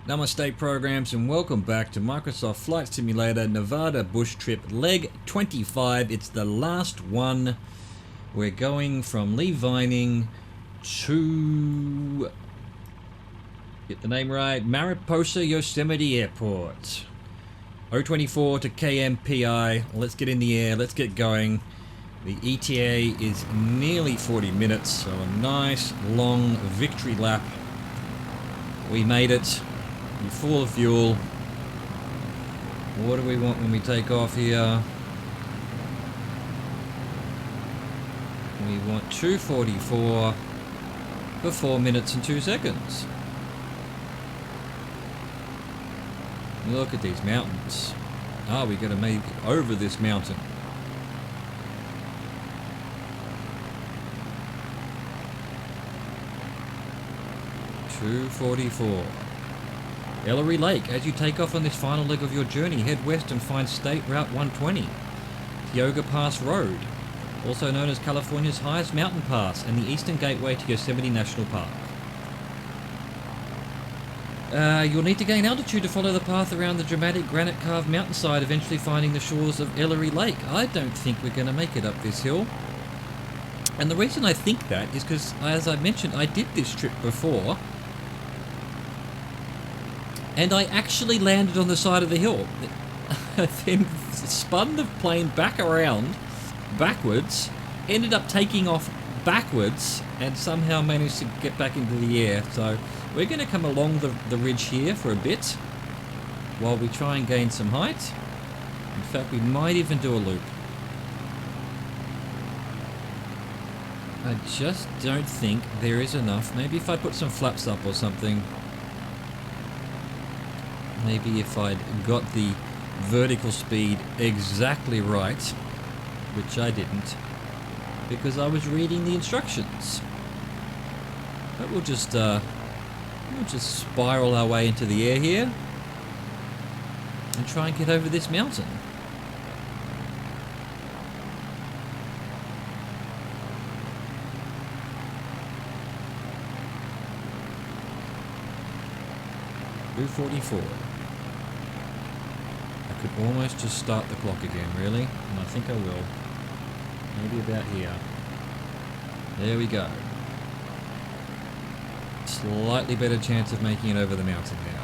Namaste programs and welcome back to Microsoft Flight Simulator Nevada Bush Trip Leg 25. It's the last one. We're going from Lee Vining to, get the name right, Mariposa Yosemite Airport. 024 to KMPI. Let's get in the air, let's get going. The ETA is nearly 40 minutes, so a nice long victory lap. We made it. We're full of fuel. What do we want when we take off here? We want 244 for 4 minutes and 2 seconds. Look at these mountains. Ah, we gotta make it over this mountain. .244. Ellery Lake. As you take off on this final leg of your journey, head west and find State Route 120, Tioga Pass Road, also known as California's highest mountain pass and the eastern gateway to Yosemite National Park. You'll need to gain altitude to follow the path around the dramatic granite-carved mountainside, eventually finding the shores of Ellery Lake. I don't think we're going to make it up this hill. And the reason I think that is because, as I mentioned, I did this trip before. And I actually landed on the side of the hill. Then spun the plane back around, backwards, ended up taking off backwards, and somehow managed to get back into the air. So we're going to come along the ridge here for a bit, while we try and gain some height. In fact, we might even do a loop. I just don't think there is enough. Maybe if I put some flaps up or something. Maybe if I'd got the vertical speed exactly right, which I didn't, because I was reading the instructions. But we'll just spiral our way into the air here and try and get over this mountain. .244. I could almost just start the clock again, really, and I think I will. Maybe about here. There we go. Slightly better chance of making it over the mountain now.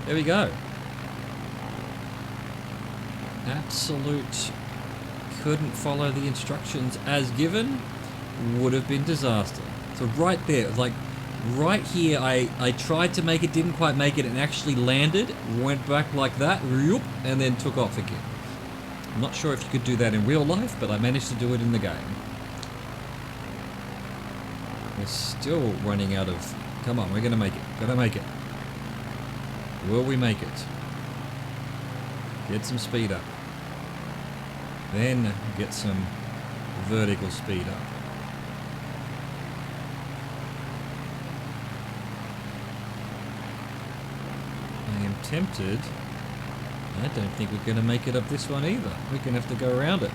There we go. Absolute couldn't follow the instructions as given. Would have been disaster. So right there, like right here, I tried to make it, didn't quite make it, and actually landed, went back like that, and then took off again. I'm not sure if you could do that in real life, but I managed to do it in the game. We're still running out of... Come on, we're gonna make it. Gotta make it. Will we make it? Get some speed up. Then get some vertical speed up. Tempted. I don't think we're going to make it up this one either. We're going to have to go around it.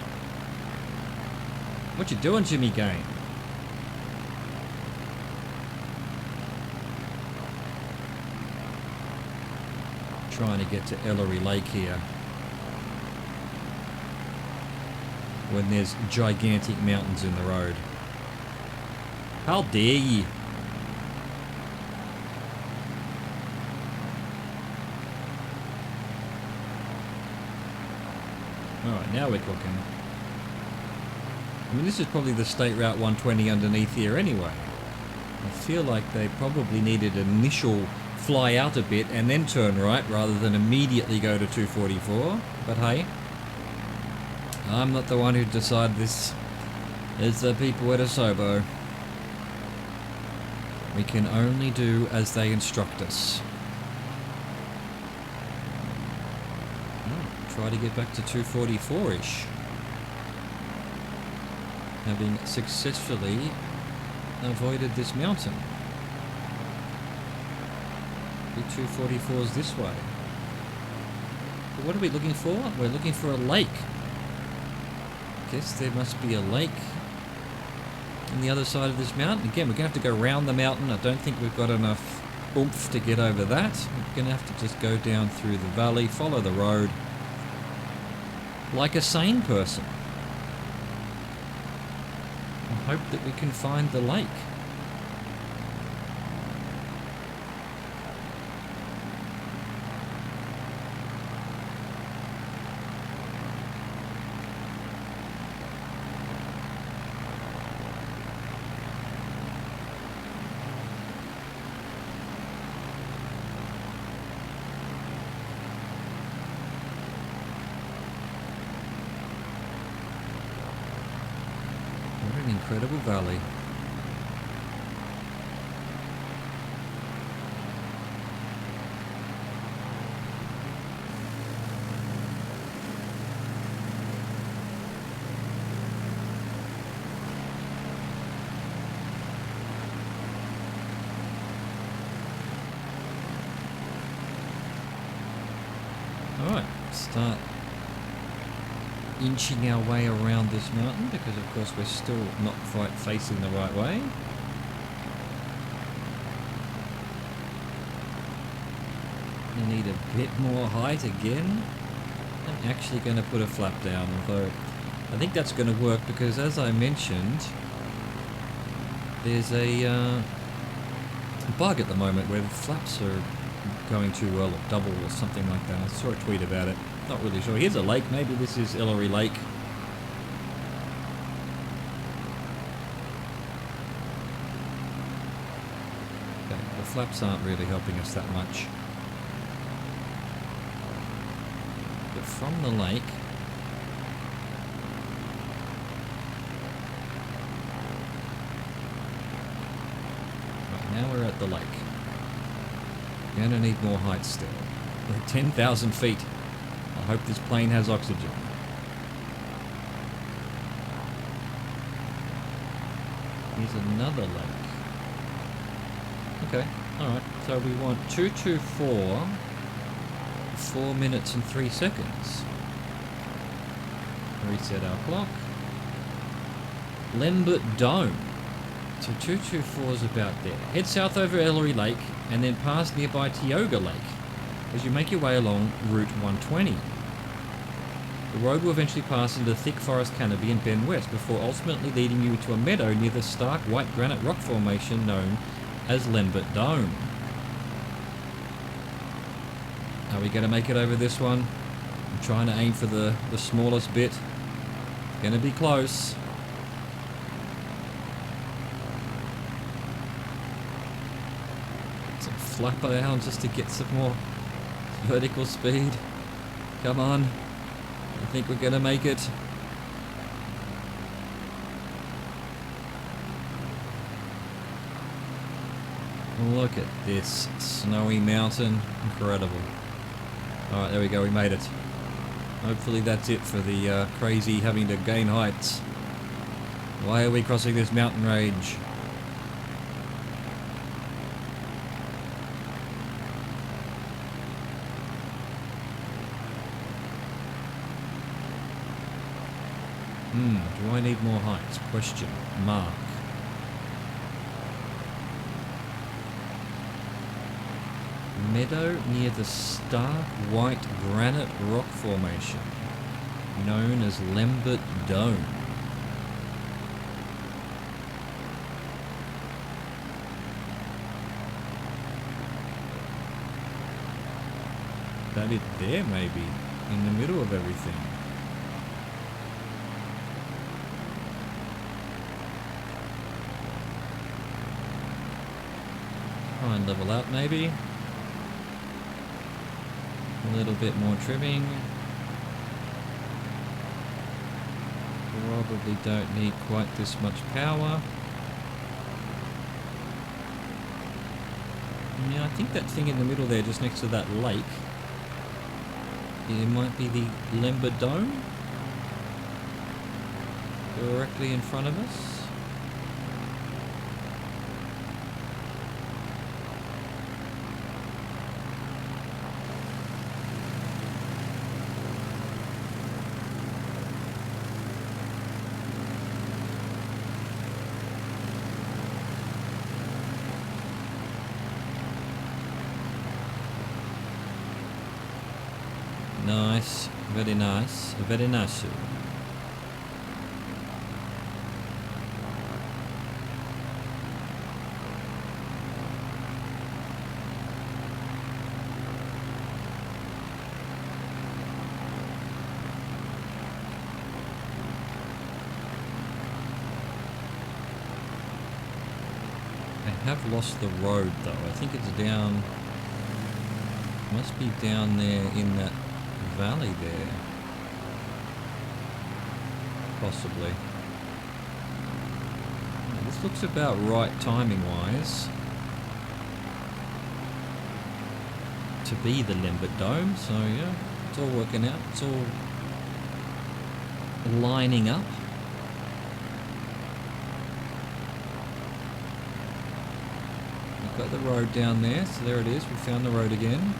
What you doing, Jimmy Game? Trying to get to Ellery Lake here, when there's gigantic mountains in the road. How dare ye? Alright, now we're cooking. I mean, this is probably the State Route 120 underneath here anyway. I feel like they probably needed an initial fly out a bit and then turn right rather than immediately go to 244. But hey, I'm not the one who decided this. It's the people at Asobo. We can only do as they instruct us. Try to get back to 244-ish. Having successfully avoided this mountain. The 244 is this way. But what are we looking for? We're looking for a lake. Guess there must be a lake on the other side of this mountain. Again, we're going to have to go around the mountain. I don't think we've got enough oomph to get over that. We're going to have to just go down through the valley, follow the road, like a sane person. And hope that we can find the lake. What an incredible valley. Alright, start inching our way around this mountain because of course we're still not quite facing the right way. I need a bit more height again. I'm actually going to put a flap down, although I think that's going to work because as I mentioned, there's a bug at the moment where the flaps are going too well or double or something like that. I saw a tweet about it. Not really sure. Here's a lake. Maybe this is Ellery Lake. Okay, the flaps aren't really helping us that much. But from the lake, right, now we're at the lake. We're going to need more height still. We're 10,000 feet. I hope this plane has oxygen. Here's another lake. Okay, alright. So we want 224, 4 minutes and 3 seconds. Reset our clock. Lambert Dome. So 224 is about there. Head south over Ellery Lake and then past nearby Tioga Lake as you make your way along Route 120. The road will eventually pass into the thick forest canopy and bend west before ultimately leading you to a meadow near the stark white granite rock formation known as Lambert Dome. Are we going to make it over this one? I'm trying to aim for the smallest bit. It's going to be close. Some flap around just to get some more vertical speed. Come on. I think we're going to make it. Look at this snowy mountain. Incredible. Alright, there we go. We made it. Hopefully that's it for the crazy having to gain heights. Why are we crossing this mountain range? Do I need more heights? Question mark. Meadow near the stark white granite rock formation, known as Lambert Dome. That it there maybe, in the middle of everything. Try and level out maybe. A little bit more trimming. Probably don't need quite this much power. Yeah, I think that thing in the middle there, just next to that lake, it might be the Lambert Dome. Directly in front of us. Nice. Very nice. Very nice. I have lost the road though. I think it's down, must be down there in that valley there. Possibly. Yeah, this looks about right timing wise to be the Lembit Dome, so yeah, it's all working out. It's all lining up. Got the road down there, so there it is. We found the road again.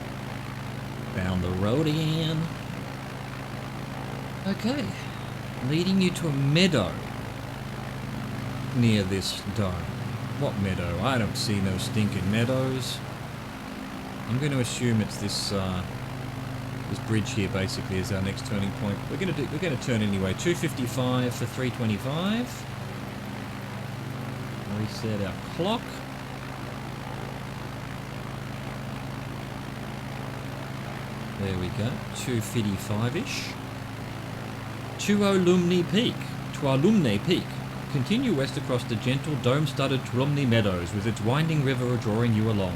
Found the road again. Okay. Leading you to a meadow near this dome. What meadow? I don't see no stinking meadows. I'm going to assume it's this this bridge here basically is our next turning point. We're going to turn anyway. 255 for 325. Reset our clock. There we go, 255-ish. Tuolumne Peak. Continue west across the gentle, dome-studded Tuolumne Meadows with its winding river drawing you along.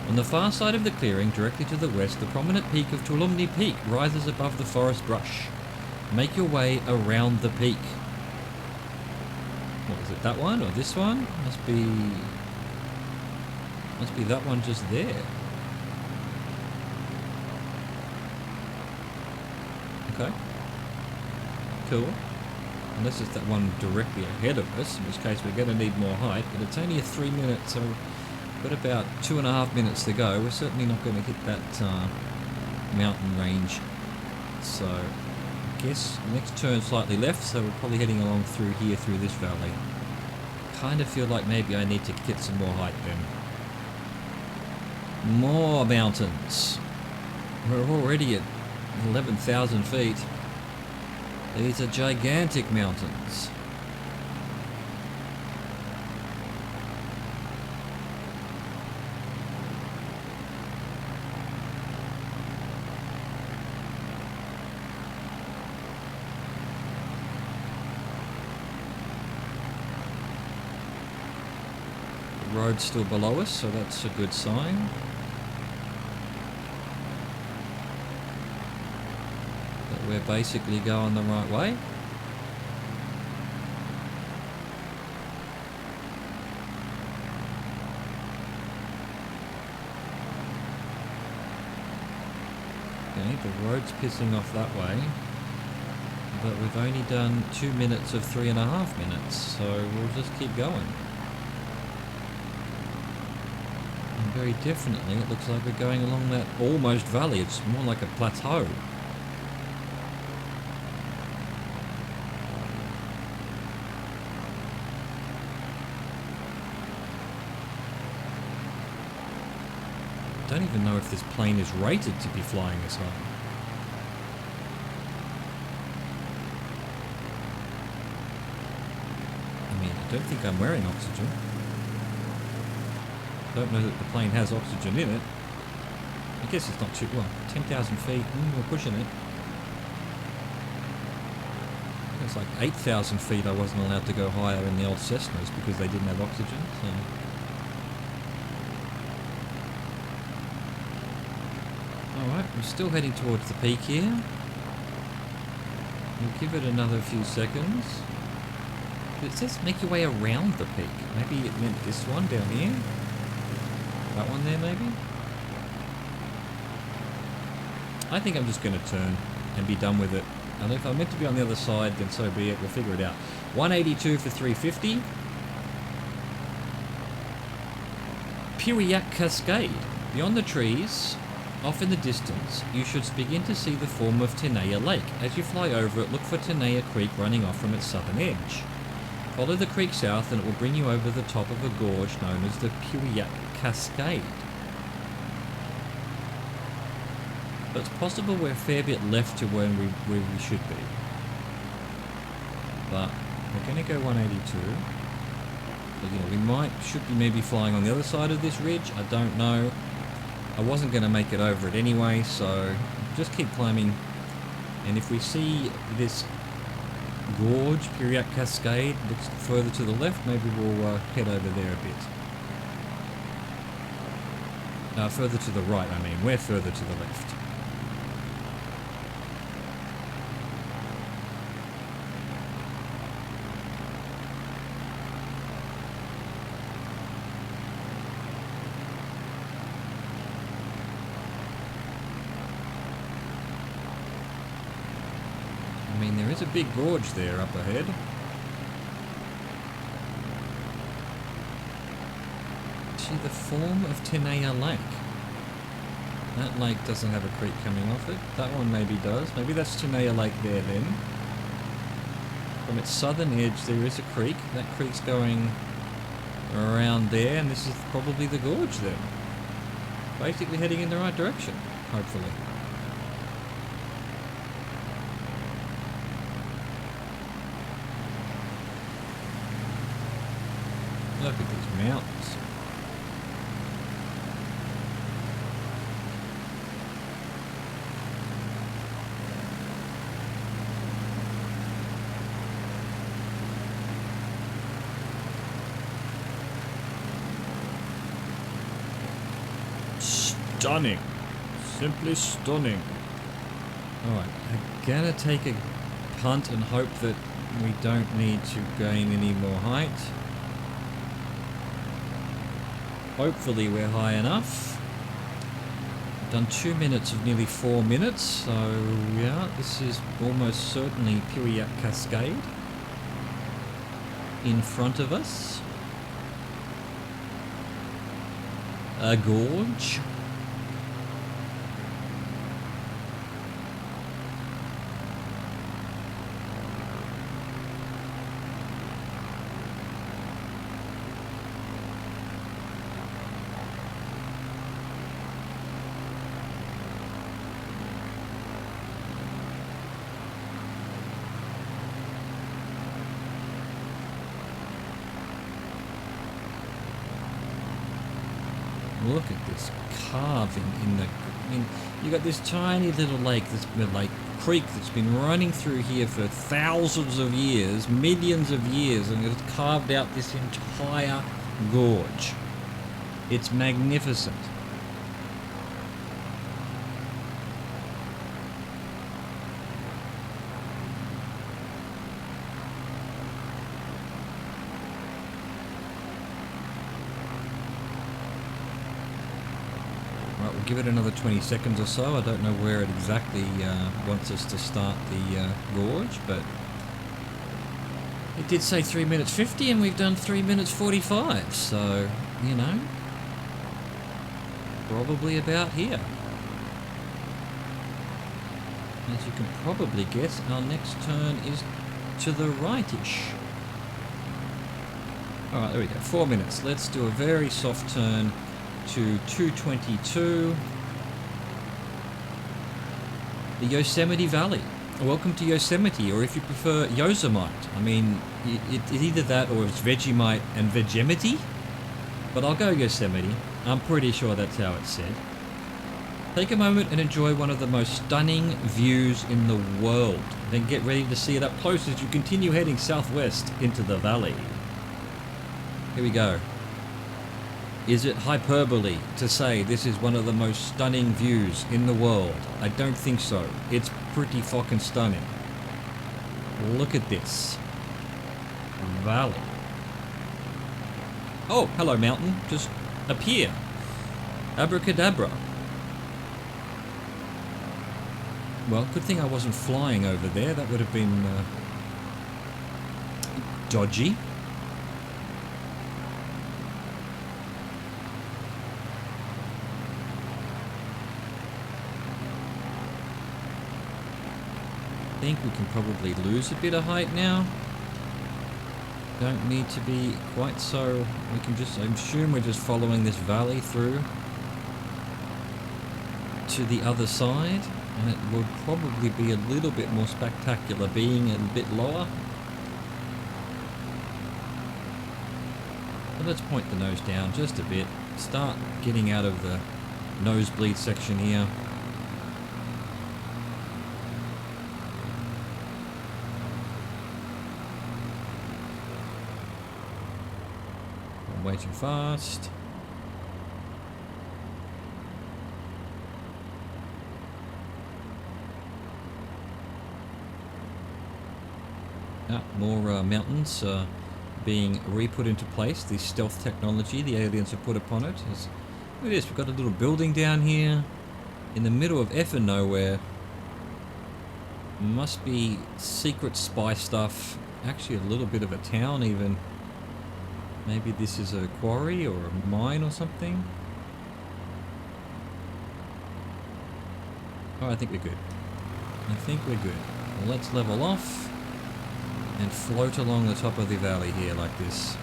On the far side of the clearing, directly to the west, the prominent peak of Tuolumne Peak rises above the forest brush. Make your way around the peak. What is it, that one or this one? Must be that one just there. Okay. Cool. Unless it's that one directly ahead of us, in which case we're going to need more height, but it's only a 3 minute, so we've got about 2.5 minutes to go. We're certainly not going to hit that mountain range. So, I guess next turn slightly left, so we're probably heading along through here, through this valley. Kind of feel like maybe I need to get some more height then. More mountains. We're already at 11,000 feet. These are gigantic mountains. The road's still below us, so that's a good sign. We're basically going the right way. Okay, the road's pissing off that way, but we've only done 2 minutes of 3.5 minutes, so we'll just keep going. And very definitely it looks like we're going along that almost valley. It's more like a plateau. I don't even know if this plane is rated to be flying this high. I mean, I don't think I'm wearing oxygen. I don't know that the plane has oxygen in it. I guess it's not too well. 10,000 feet, we're pushing it. It's like 8,000 feet I wasn't allowed to go higher in the old Cessnas because they didn't have oxygen. So. Alright, we're still heading towards the peak here. We'll give it another few seconds. It says make your way around the peak. Maybe it meant this one down here? That one there maybe? I think I'm just going to turn and be done with it. And if I'm meant to be on the other side, then so be it. We'll figure it out. 182 for 350. Piriac Cascade. Beyond the trees, off in the distance, you should begin to see the form of Tenaya Lake. As you fly over it, look for Tenaya Creek running off from its southern edge. Follow the creek south and it will bring you over the top of a gorge known as the Piriac Cascade. But it's possible we're a fair bit left to where we should be. But we're going to go 182. But, you know, should be maybe flying on the other side of this ridge. I don't know. I wasn't going to make it over it anyway, so just keep climbing. And if we see this gorge, Piriac Cascade, looks further to the left, maybe we'll head over there a bit. Further to the right, I mean. We're further to the left. I mean, there is a big gorge there up ahead. See the form of Tenaya Lake. That lake doesn't have a creek coming off it. That one maybe does. Maybe that's Tenaya Lake there then. From its southern edge there is a creek. That creek's going around there, and this is probably the gorge then. Basically heading in the right direction, hopefully. Look at these mountains. Stunning. Simply stunning. Alright, I'm gonna take a punt and hope that we don't need to gain any more height. Hopefully we're high enough. We've done 2 minutes of nearly 4 minutes, so yeah, this is almost certainly Piriac Cascade in front of us. A gorge. Look at this carving in the... I mean, you got this tiny little lake, this like creek that's been running through here for thousands of years, millions of years, and it's carved out this entire gorge. It's magnificent. Give it another 20 seconds or so. I don't know where it exactly wants us to start the gorge, but it did say 3 minutes 50 and we've done 3 minutes 45, so, you know, probably about here. As you can probably guess, our next turn is to the rightish. Alright, there we go, 4 minutes. Let's do a very soft turn to 222, the Yosemite Valley. Welcome to Yosemite, or if you prefer, Yosemite. I mean, it's either that or it's Vegemite and Vegemite, but I'll go Yosemite. I'm pretty sure that's how it's said. Take a moment and enjoy one of the most stunning views in the world. Then get ready to see it up close as you continue heading southwest into the valley. Here we go. Is it hyperbole to say this is one of the most stunning views in the world? I don't think so. It's pretty fucking stunning. Look at this valley. Oh, hello mountain. Just appear. Abracadabra. Well, good thing I wasn't flying over there. That would have been dodgy. I think we can probably lose a bit of height now. Don't need to be quite so... We can just... I assume we're just following this valley through to the other side, and it would probably be a little bit more spectacular being a bit lower. But let's point the nose down just a bit. Start getting out of the nosebleed section here. Way too fast. More mountains being re-put into place. The stealth technology the aliens have put upon it. Look at this, we've got a little building down here in the middle of effing nowhere. Must be secret spy stuff. Actually a little bit of a town even. Maybe this is a quarry or a mine or something. Oh, I think we're good. I think we're good. Well, let's level off and float along the top of the valley here like this.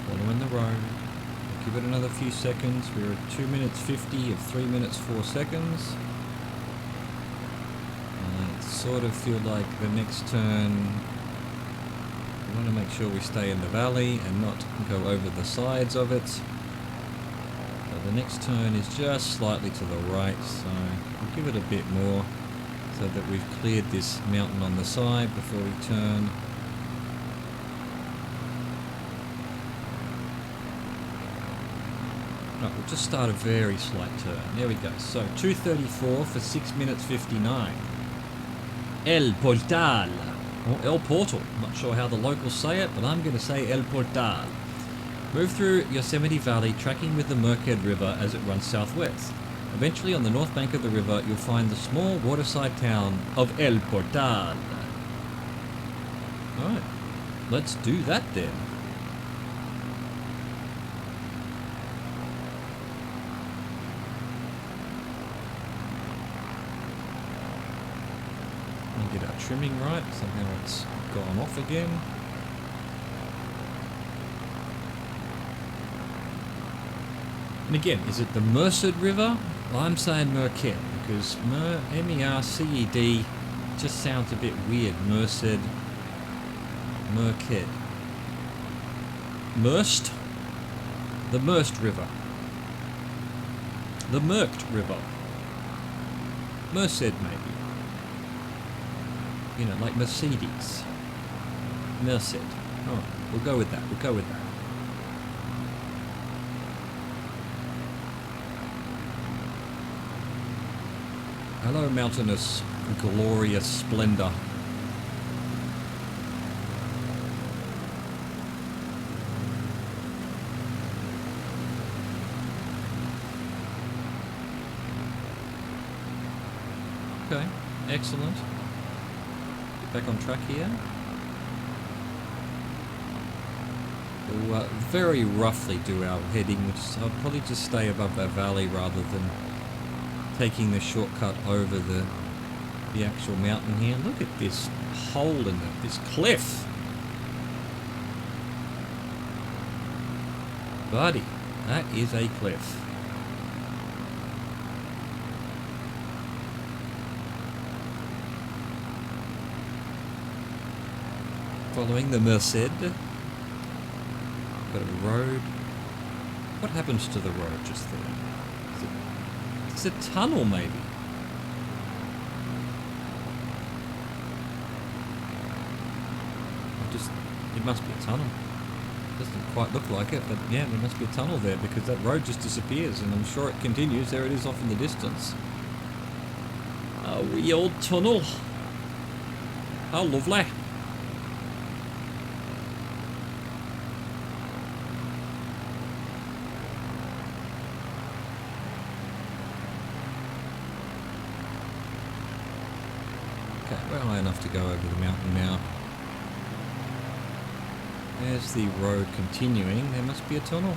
Following the road. Give it another few seconds. We're at 2 minutes 50 of 3 minutes 4 seconds. It sort of feel like the next turn, we want to make sure we stay in the valley and not go over the sides of it. So the next turn is just slightly to the right, so we'll give it a bit more so that we've cleared this mountain on the side before we turn. Right, we'll just start a very slight turn. There we go. So 2:34 for 6 minutes 59. El Portal. Or El Portal. Not sure how the locals say it, but I'm going to say El Portal. Move through Yosemite Valley, tracking with the Merced River as it runs southwest. Eventually, on the north bank of the river, you'll find the small waterside town of El Portal. Alright, let's do that then. Get our trimming right, somehow it's gone off again. And again, is it the Merced River? Well, I'm saying Merced because M-E-R-C-E-D just sounds a bit weird. Merced. Merced. Merced? The Merced River. The Merced River. Merced maybe. You know, like Mercedes. Merced. Alright, we'll go with that. We'll go with that. Hello, mountainous, glorious splendor. Okay, excellent. Back on track here. We'll very roughly do our heading, which I'll probably just stay above that valley rather than taking the shortcut over the actual mountain here. Look at this hole in this cliff. Buddy, that is a cliff. Following the Merced. Got a road. What happens to the road just there? It's a tunnel maybe. It must be a tunnel. Doesn't quite look like it, but yeah, there must be a tunnel there because that road just disappears and I'm sure it continues. There it is off in the distance. A wee old tunnel. How lovely. Okay, we're high enough to go over the mountain now. There's the road continuing. There must be a tunnel.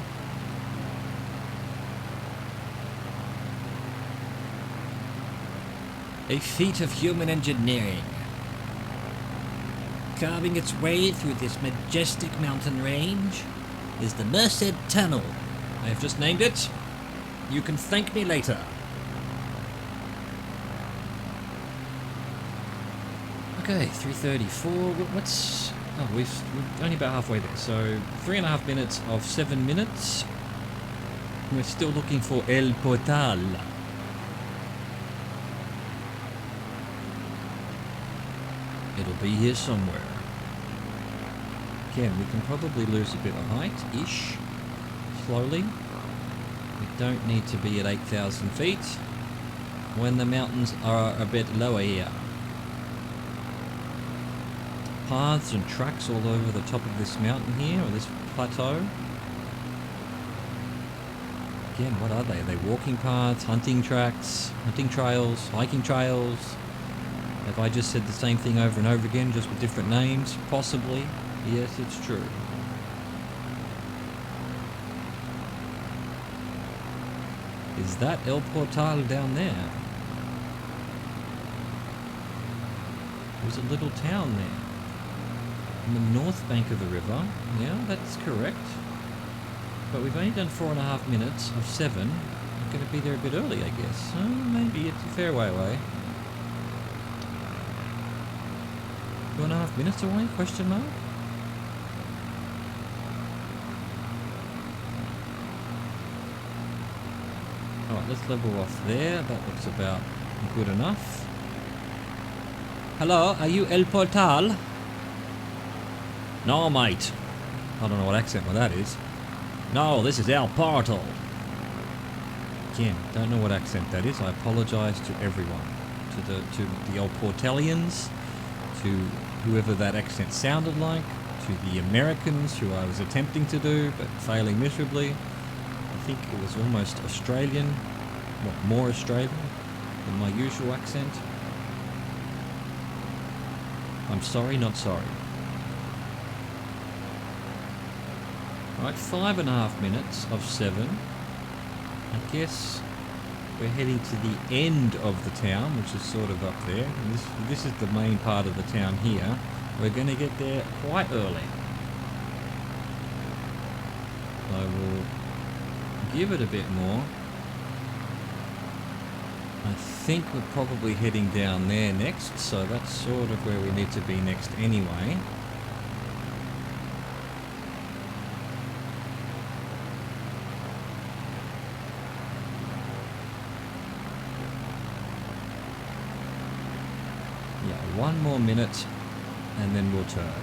A feat of human engineering. Carving its way through this majestic mountain range is the Merced Tunnel. I have just named it. You can thank me later. Okay, 3:34. What's... Oh, we're only about halfway there. So 3.5 minutes of 7 minutes. We're still looking for El Portal. It'll be here somewhere. Again, we can probably lose a bit of height-ish. Slowly. We don't need to be at 8,000 feet when the mountains are a bit lower here. Paths and tracks all over the top of this mountain here, or this plateau. Again, what are they? Are they walking paths, hunting tracks, hunting trails, hiking trails? Have I just said the same thing over and over again, just with different names? Possibly. Yes, it's true. Is that El Portal down there? There's a little town there. On the north bank of the river. Yeah, that's correct. But we've only done 4.5 minutes of 7. I'm going to be there a bit early, I guess. Maybe it's a fair way away. 2.5 minutes away? Question mark? Alright, let's level off there. That looks about good enough. Hello, are you El Portal? No, mate. I don't know what accent that is. No, this is El Portal. Again, don't know what accent that is. I apologise to everyone. To the El Portalians, to whoever that accent sounded like, to the Americans who I was attempting to do, but failing miserably. I think it was almost Australian, what, more Australian than my usual accent. I'm sorry, not sorry. Right, 5.5 minutes of 7. I guess we're heading to the end of the town, which is sort of up there. And this is the main part of the town here. We're going to get there quite early. So we'll give it a bit more. I think we're probably heading down there next, so that's sort of where we need to be next anyway. Yeah, 1 more minute and then we'll turn.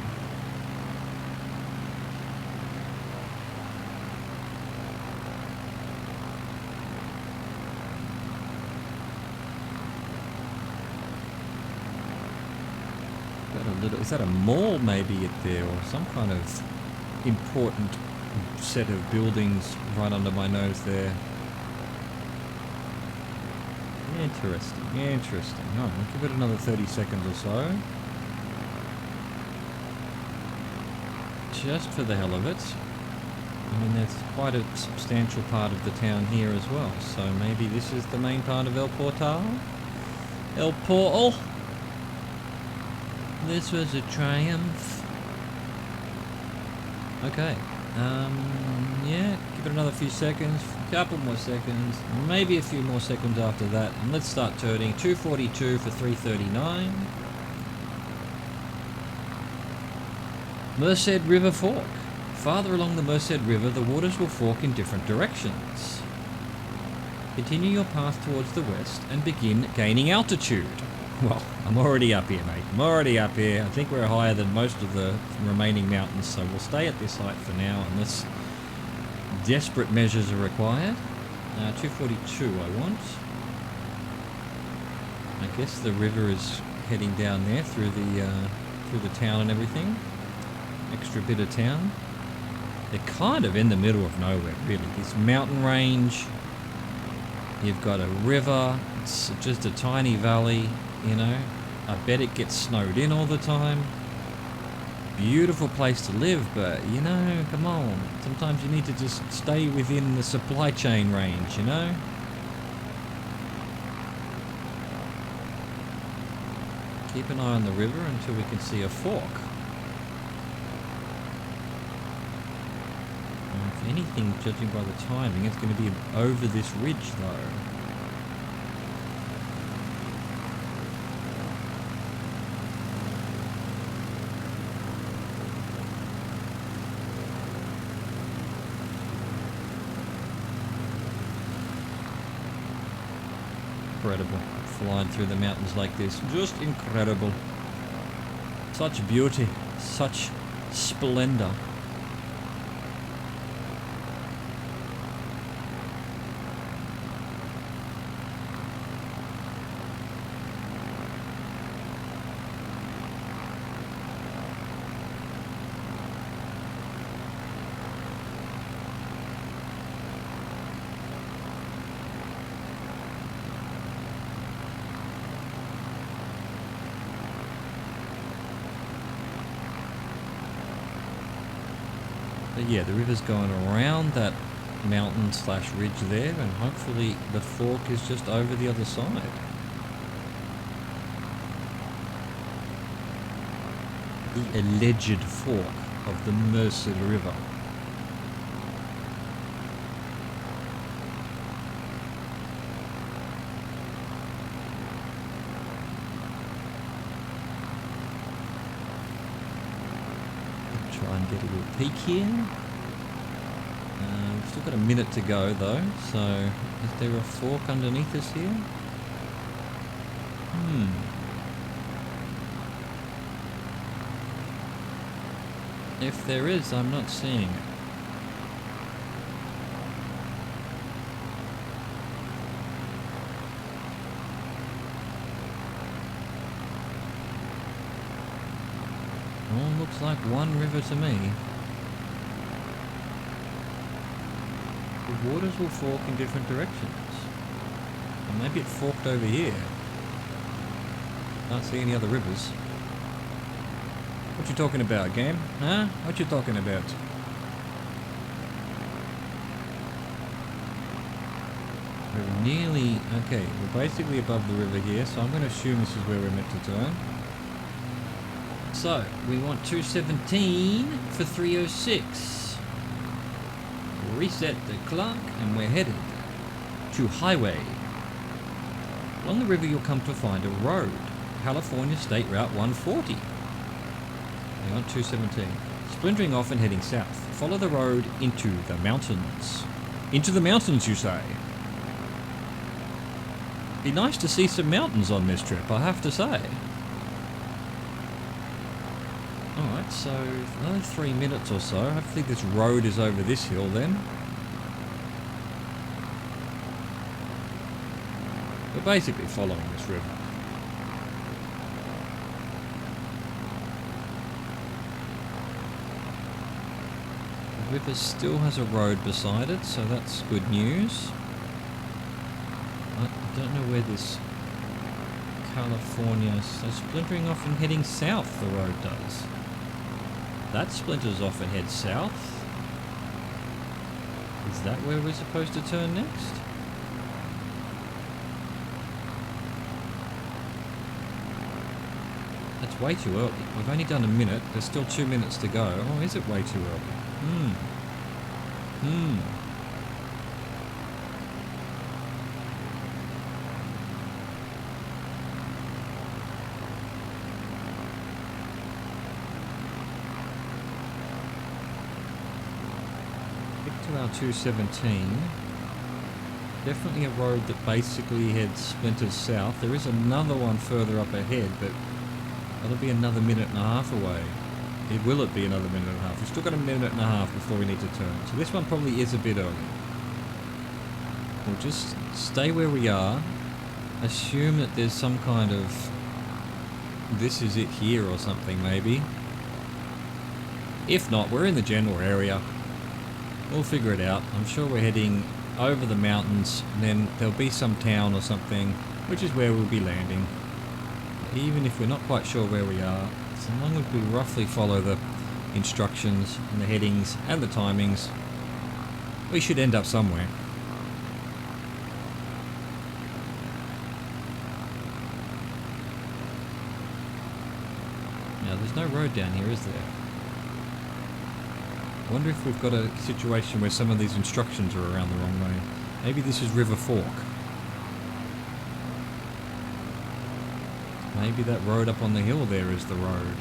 Is that a mall maybe at there, or some kind of important set of buildings right under my nose there? Interesting, interesting. Alright, we'll give it another 30 seconds or so. Just for the hell of it. I mean, there's quite a substantial part of the town here as well, so maybe this is the main part of El Portal? El Portal? This was a triumph. Okay. Yeah, give it another few seconds, a couple more seconds, maybe a few more seconds after that, and let's start turning. 242 for 339. Merced River Fork. Farther along the Merced River, the waters will fork in different directions. Continue your path towards the west and begin gaining altitude. Well, I'm already up here, mate. I'm already up here. I think we're higher than most of the remaining mountains, so we'll stay at this height for now unless desperate measures are required. 242 I want. I guess the river is heading down there through the town and everything. Extra bit of town. They're kind of in the middle of nowhere, really. This mountain range. You've got a river. It's just a tiny valley. You know, I bet it gets snowed in all the time. beautiful place to live, but you know, come on. Sometimes you need to just stay within the supply chain range, you know? Keep an eye on the river until we can see a fork. If anything, judging by the timing, it's going to be over this ridge though. Incredible. Flying through the mountains like this. Just incredible. Such beauty. Such splendor. But yeah, the river's going around that mountain slash ridge there, and hopefully the fork is just over the other side. The alleged fork of the Merced River. Try and get a little peek here. We've still got a minute to go though, so is there a fork underneath us here? If there is, I'm not seeing it. All looks like one river to me. The waters will fork in different directions. Or maybe it forked over here. Can't see any other rivers. What you talking about, game? Huh? What you talking about? We're nearly... Okay, we're basically above the river here, so I'm going to assume this is where we're meant to turn. So, we want 217 for 306. Reset the clock, and we're headed to highway. Along the river you'll come to find a road. California State Route 140. We want 217. Splintering off and heading south. Follow the road into the mountains. Into the mountains, you say? Be nice to see some mountains on this trip, I have to say. Alright, so another 3 minutes or so. Hopefully this road is over this hill then. We're basically following this river. The river still has a road beside it, so that's good news. I don't know where this California... So splintering off and heading south the road does. That splinters off and heads south. Is that where we're supposed to turn next? That's way too early. We've only done a minute. There's still 2 minutes to go. Oh, is it way too early? To our 217. Definitely a road that basically heads splinters south. There is another one further up ahead, but that'll be another minute and a half away. Will it be another minute and a half? We've still got a minute and a half before we need to turn. So this one probably is a bit early. We'll just stay where we are. Assume that there's some kind of... This is it here or something maybe. If not, we're in the general area. We'll figure it out. I'm sure we're heading over the mountains, and then there'll be some town or something, which is where we'll be landing. Even if we're not quite sure where we are, So long as we roughly follow the instructions and the headings and the timings, we should end up somewhere. Now, there's no road down here, is there? I wonder if we've got a situation where some of these instructions are around the wrong way. Maybe this is River Fork. Maybe that road up on the hill there is the road.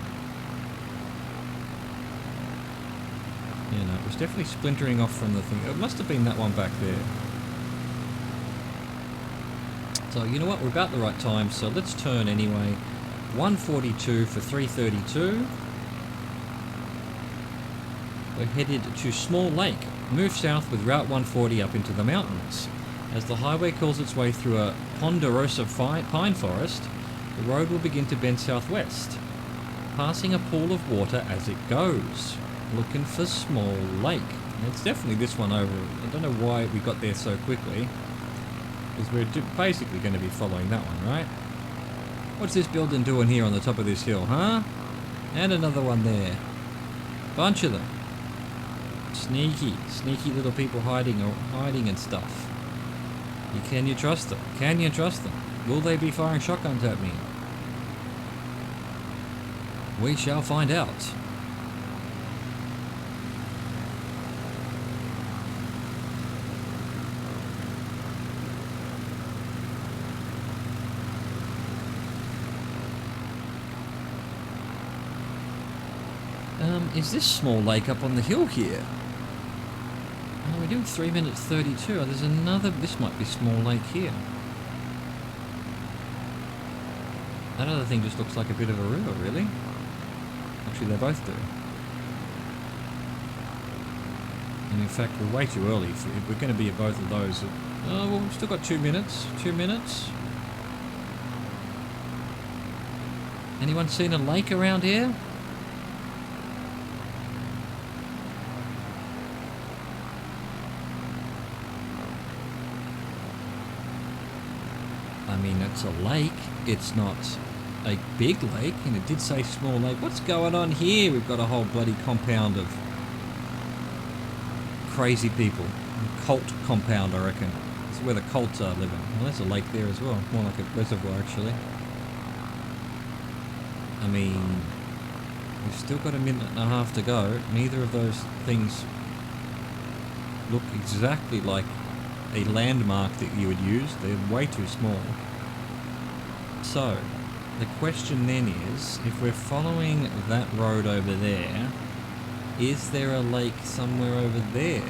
Yeah, no, it was definitely splintering off from the thing. It must have been that one back there. So, you know what? We're about the right time, so let's turn anyway. 142 for 332. We're headed to Small Lake. Move south with Route 140 up into the mountains. As the highway calls its way through a ponderosa pine forest, the road will begin to bend southwest, passing a pool of water as it goes. Looking for Small Lake. And it's definitely this one over. I don't know why we got there so quickly, because we're basically going to be following that one, right? What's this building doing here on the top of this hill, huh? And another one there. Bunch of them. Sneaky little people hiding and stuff. Can you trust them? Can you trust them? Will they be firing shotguns at me? We shall find out. Is this Small Lake up on the hill here? Oh, we're doing 3 minutes 32. Oh, there's another. This might be Small Lake here. That other thing just looks like a bit of a river, really. Actually, they both do. And in fact, we're way too early. We're going to be at both of those. Oh, well, we've still got 2 minutes. 2 minutes. Anyone seen a lake around here? I mean, it's a lake. It's not a big lake, and it did say Small Lake. What's going on here? We've got a whole bloody compound of crazy people. A cult compound, I reckon. This is where the cults are living. Well, there's a lake there as well. More like a reservoir, actually. I mean, we've still got a minute and a half to go. Neither of those things look exactly like a landmark that you would use. They're way too small. So, the question then is, if we're following that road over there, is there a lake somewhere over there?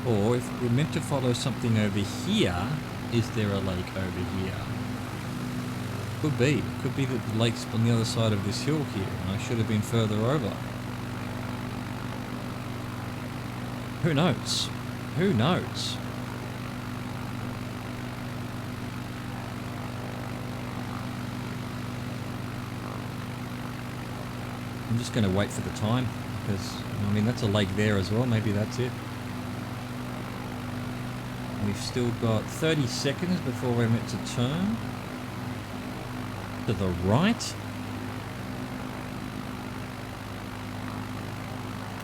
Or if we're meant to follow something over here, is there a lake over here? Could be. Could be that the lake's on the other side of this hill here, and I should have been further over. Who knows? Who knows? I'm just going to wait for the time, because, I mean, that's a lake there as well. Maybe that's it. We've still got 30 seconds before we're meant to turn. To the right?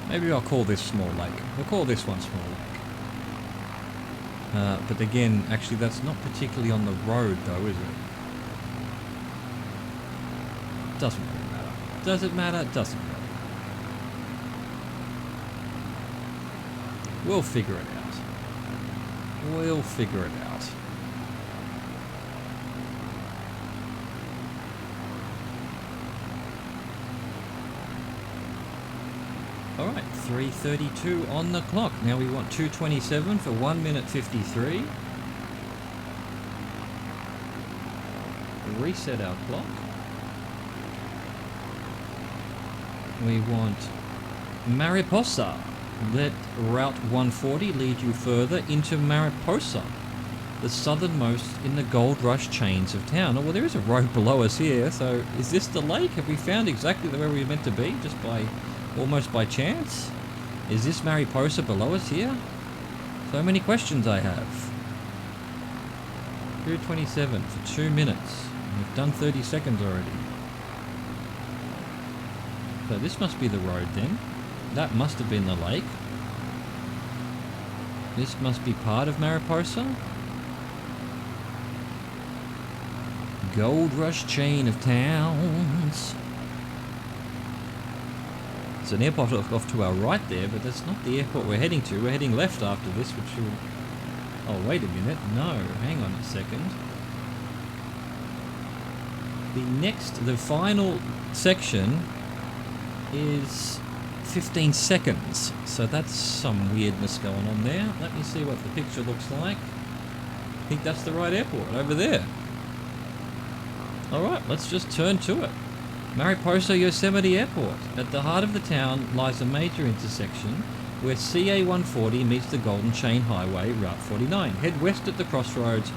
Maybe I'll call this Small Lake. We'll call this one Small Lake. But again, actually that's not particularly on the road though, is it? Doesn't really matter. Does it matter? Doesn't matter. We'll figure it out. We'll figure it out. Alright, 3:32 on the clock. Now we want 2:27 for 1 minute 53. Reset our clock. We want Mariposa. Let Route 140 lead you further into Mariposa, the southernmost in the gold rush chains of town. Oh, well, there is a road below us here, so is this the lake? Have we found exactly where we're meant to be, just by, almost by chance? Is this Mariposa below us here? So many questions I have. 2:27 for 2 minutes. We've done 30 seconds already. So this must be the road then. That must have been the lake. This must be part of Mariposa. Gold Rush chain of towns. There's an airport off to our right there, but that's not the airport we're heading to. We're heading left after this, which will... Oh, wait a minute. No, hang on a second. The final section is 15 seconds. So that's some weirdness going on there. Let me see what the picture looks like. I think that's the right airport over there. Alright, let's just turn to it. Mariposa Yosemite Airport. At the heart of the town lies a major intersection where CA 140 meets the Golden Chain Highway, Route 49. Head west at the crossroads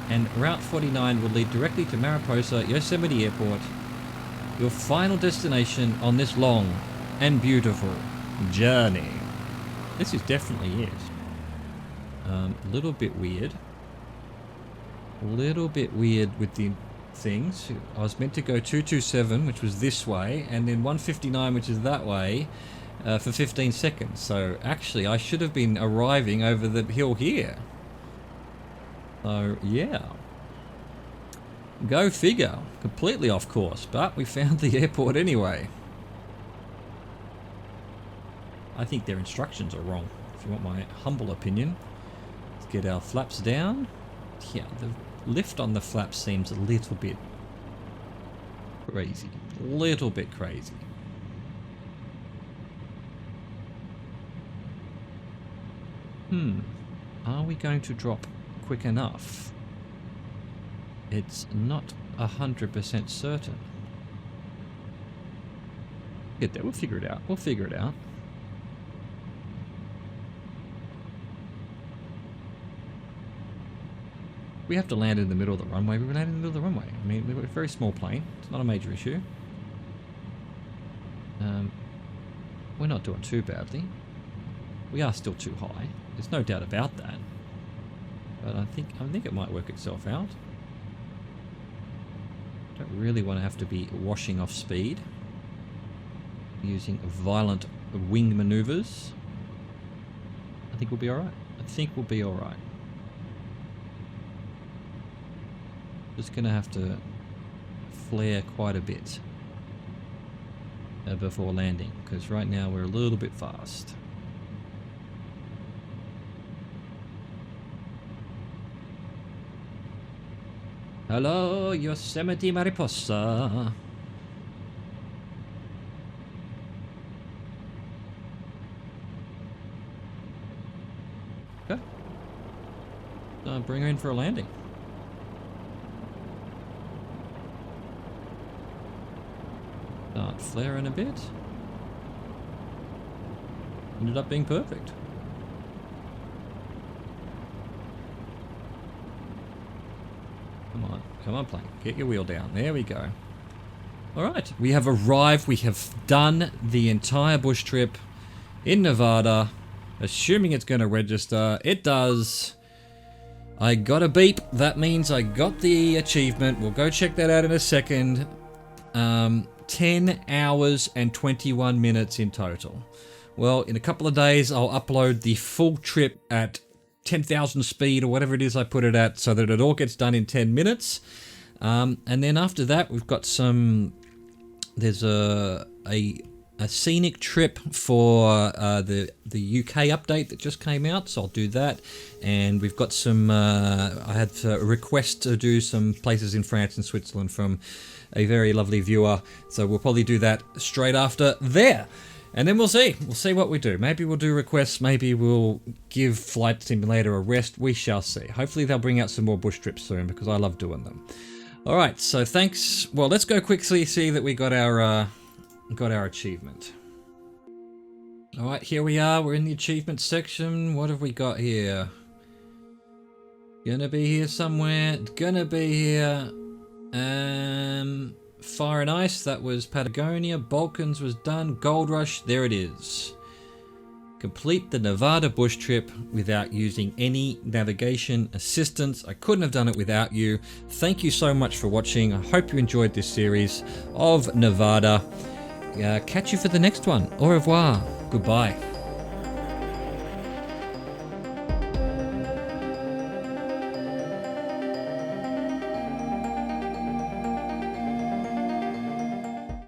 and Route 49 will lead directly to Mariposa Yosemite Airport, your final destination on this long and beautiful journey. This is definitely it. A little bit weird. A little bit weird with the things. I was meant to go 227, which was this way, and then 159, which is that way, for 15 seconds. So actually, I should have been arriving over the hill here. So yeah. Go figure. Completely off course, but we found the airport anyway. I think their instructions are wrong, if you want my humble opinion. Let's get our flaps down. Yeah, the lift on the flaps seems a little bit crazy. A little bit crazy. Are we going to drop quick enough? It's not 100% certain. Get there, we'll figure it out. We'll figure it out. We have to land in the middle of the runway. We land in the middle of the runway. I mean, we've got a very small plane. It's not a major issue. We're not doing too badly. We are still too high. There's no doubt about that. But I think it might work itself out. Don't really want to have to be washing off speed using violent wing maneuvers. I think we'll be alright. I think we'll be alright. Just gonna have to flare quite a bit before landing, because right now we're a little bit fast. Hello, Yosemite Mariposa. Okay. Bring her in for a landing. Start flaring a bit. Ended up being perfect. Come on, plane. Get your wheel down. There we go. Alright, we have arrived. We have done the entire bush trip in Nevada. Assuming it's going to register. It does. I got a beep. That means I got the achievement. We'll go check that out in a second. 10 hours and 21 minutes in total. Well, in a couple of days, I'll upload the full trip at 10,000 speed or whatever it is I put it at, so that it all gets done in 10 minutes. And then after that, we've got some... There's a scenic trip for the UK update that just came out, so I'll do that. And we've got some... I had a request to do some places in France and Switzerland from a very lovely viewer, so we'll probably do that straight after there. And then we'll see what we do. Maybe we'll do requests, maybe we'll give Flight Simulator a rest. We shall see. Hopefully they'll bring out some more bush trips soon, because I love doing them. Alright, so thanks. Well, let's go quickly see that we got our achievement. Alright, here we are. We're in the achievement section. What have we got here? Gonna be here somewhere. Gonna be here. Fire and Ice, that was Patagonia. Balkans was done. Gold Rush, there it is. Complete the Nevada bush trip without using any navigation assistance. I couldn't have done it without you. Thank you so much for watching. I hope you enjoyed this series of Nevada. catch you for the next one. Au revoir. Goodbye.